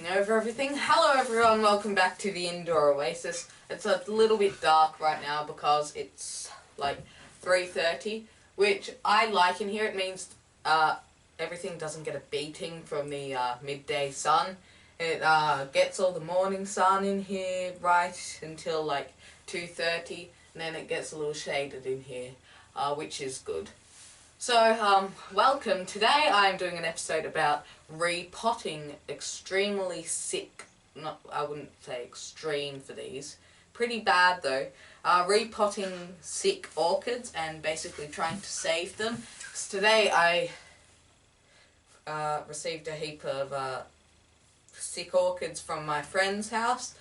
taking over everything. Hello everyone, welcome back to the Indoor Oasis. It's a little bit dark right now because it's like 3:30, which I like in here. It means everything doesn't get a beating from the midday sun. It gets all the morning sun in here right until like 2:30, and then it gets a little shaded in here, which is good. So, welcome. Today I'm doing an episode about repotting extremely sick, I wouldn't say extreme for these, pretty bad though, repotting sick orchids and basically trying to save them. So today I received a heap of sick orchids from my friend's house.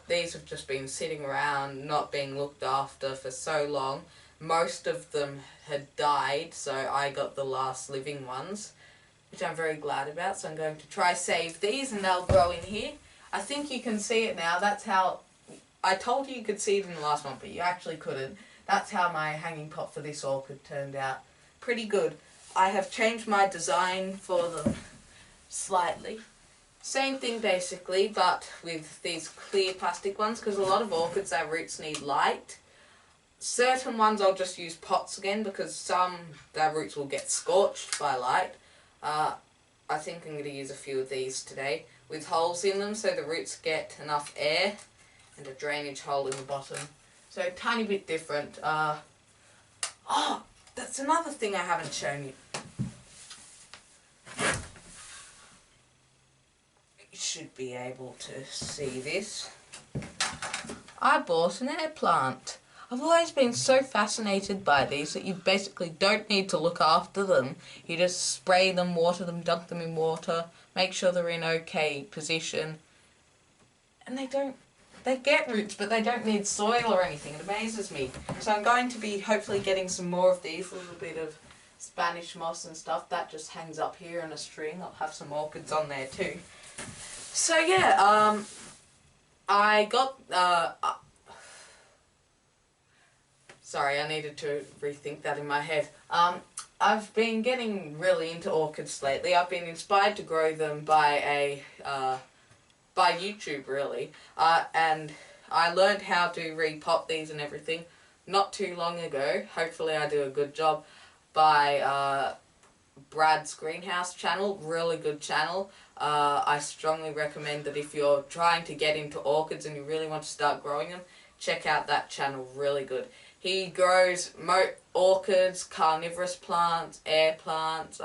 These have just been sitting around, not being looked after for so long. Most of them had died, so I got the last living ones, which I'm very glad about. So I'm going to try save these and they'll grow in here. I think you can see it now. That's how, I told you could see it in the last one, but you actually couldn't. That's how my hanging pot for this orchid turned out. Pretty good. I have changed my design for them slightly. Same thing basically, but with these clear plastic ones, because a lot of orchids, their roots need light. Certain ones I'll just use pots again because their roots will get scorched by light. I think I'm going to use a few of these today with holes in them so the roots get enough air and a drainage hole in the bottom. So a tiny bit different. Oh, that's another thing I haven't shown you. You should be able to see this. I bought an air plant. I've always been so fascinated by these that you basically don't need to look after them. You just spray them, water them, dunk them in water, make sure they're in okay position. And they get roots, but they don't need soil or anything. It amazes me. So I'm going to be hopefully getting some more of these, a little bit of Spanish moss and stuff. That just hangs up here in a string. I'll have some orchids on there too. So yeah, I got... Sorry, I needed to rethink that in my head. I've been getting really into orchids lately. I've been inspired to grow them by by YouTube really, and I learned how to repot these and everything not too long ago. Hopefully I do a good job by Brad's Greenhouse channel. Really good channel. I strongly recommend that if you're trying to get into orchids and you really want to start growing them, check out that channel. Really good. He grows orchids, carnivorous plants, air plants,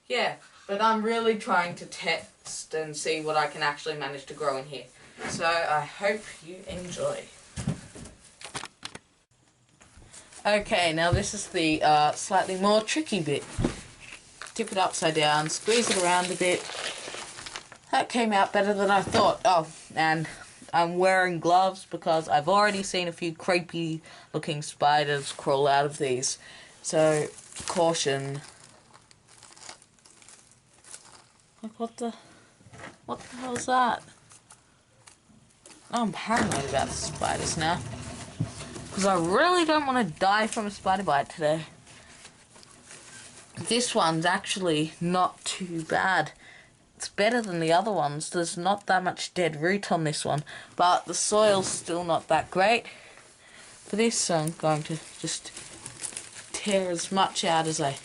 yeah, but I'm really trying to test and see what I can actually manage to grow in here. So I hope you enjoy. Okay, now this is the slightly more tricky bit. Tip it upside down, squeeze it around a bit. That came out better than I thought. Oh, and I'm wearing gloves because I've already seen a few creepy looking spiders crawl out of these. So, caution. Like what the hell is that? Oh, I'm paranoid about the spiders now. Because I really don't want to die from a spider bite today. This one's actually not too bad. It's better than the other ones. There's not that much dead root on this one, but the soil's still not that great. For this, I'm going to just tear as much out as I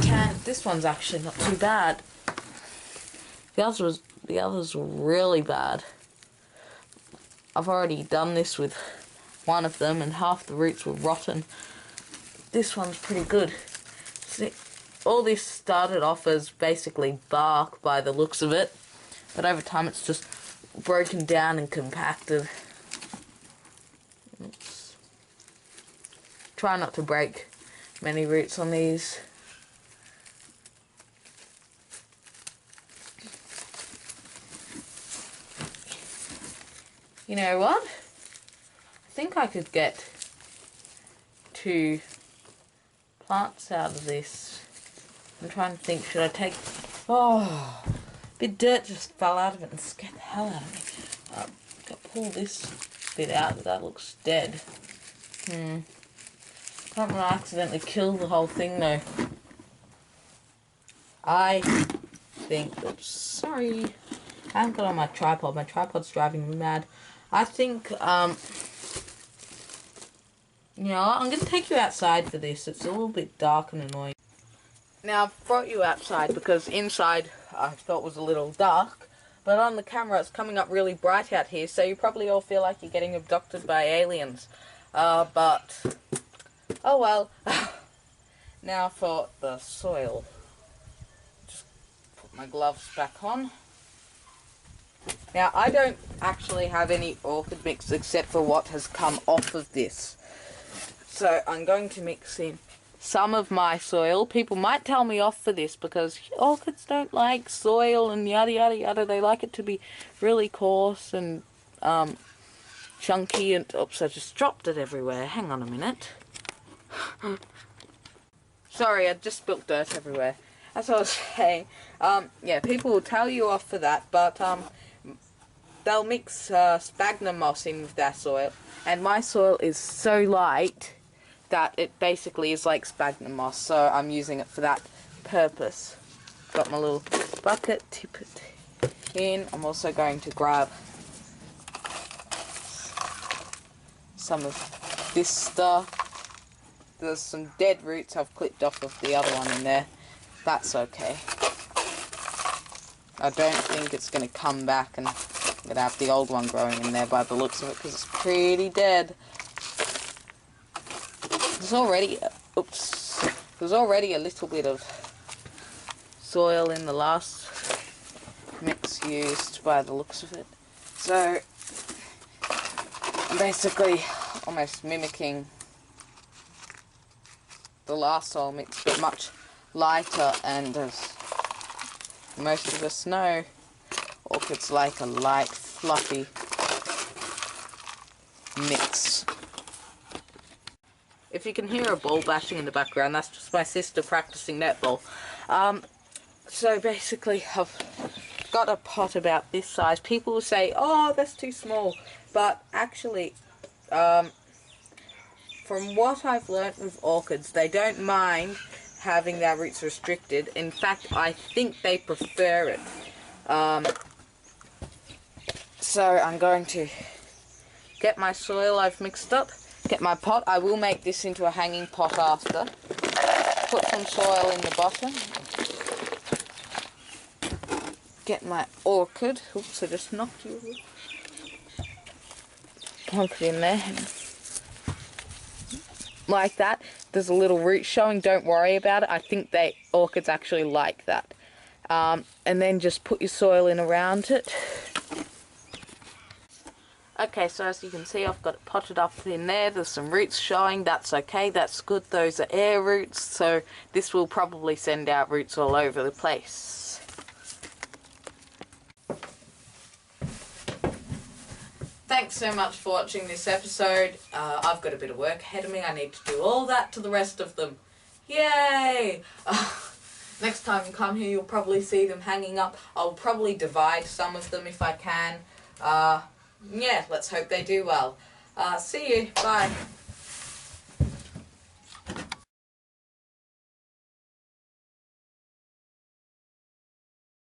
can. This one's actually not too bad. The others were really bad. I've already done this with one of them, and half the roots were rotten. This one's pretty good. See? All this started off as basically bark by the looks of it, but over time it's just broken down and compacted. Oops. Try not to break many roots on these. You know what? I think I could get 2 plants out of this. I'm trying to think, should I take... Oh, a bit of dirt just fell out of it and scared the hell out of me. I've got to pull this bit out, that looks dead. Don't want to accidentally kill the whole thing though. I think, oops, sorry, I haven't got on my tripod. My tripod's driving me mad. I think, you know, I'm going to take you outside for this. It's a little bit dark and annoying. Now, I've brought you outside because inside I thought was a little dark. But on the camera, it's coming up really bright out here. So you probably all feel like you're getting abducted by aliens. But, oh well. Now for the soil. Just put my gloves back on. Now, I don't actually have any orchid mix except for what has come off of this. So I'm going to mix in some of my soil. People might tell me off for this because orchids don't like soil and yada yada yada. They like it to be really coarse and chunky and... Oops, I just dropped it everywhere. Hang on a minute. Sorry, I just spilled dirt everywhere. That's what I was saying. Yeah, people will tell you off for that, but they'll mix sphagnum moss in with their soil. And my soil is so light that it basically is like sphagnum moss, so I'm using it for that purpose. Got my little bucket, tip it in. I'm also going to grab some of this stuff. There's some dead roots I've clipped off of the other one in there. That's okay. I don't think it's going to come back, and I'm going to have the old one growing in there by the looks of it because it's pretty dead. There's already, there's already a little bit of soil in the last mix used by the looks of it. So I'm basically almost mimicking the last soil mix, but much lighter, and as most of us know, orchids like a light, fluffy mix. If you can hear a ball bashing in the background, that's just my sister practicing netball. So basically, I've got a pot about this size. People will say, oh, that's too small. But actually, from what I've learnt with orchids, they don't mind having their roots restricted. In fact, I think they prefer it. So I'm going to get my soil I've mixed up. Get my pot. I will make this into a hanging pot after. Put some soil in the bottom. Get my orchid. Oops, I just knocked you. Plonk it in there. Like that. There's a little root showing. Don't worry about it. I think orchids actually like that. And then just put your soil in around it. Okay, so as you can see, I've got it potted up in there. There's some roots showing. That's okay. That's good. Those are air roots. So this will probably send out roots all over the place. Thanks so much for watching this episode. I've got a bit of work ahead of me. I need to do all that to the rest of them. Yay! Next time you come here, you'll probably see them hanging up. I'll probably divide some of them if I can. Yeah, let's hope they do well. See you. Bye.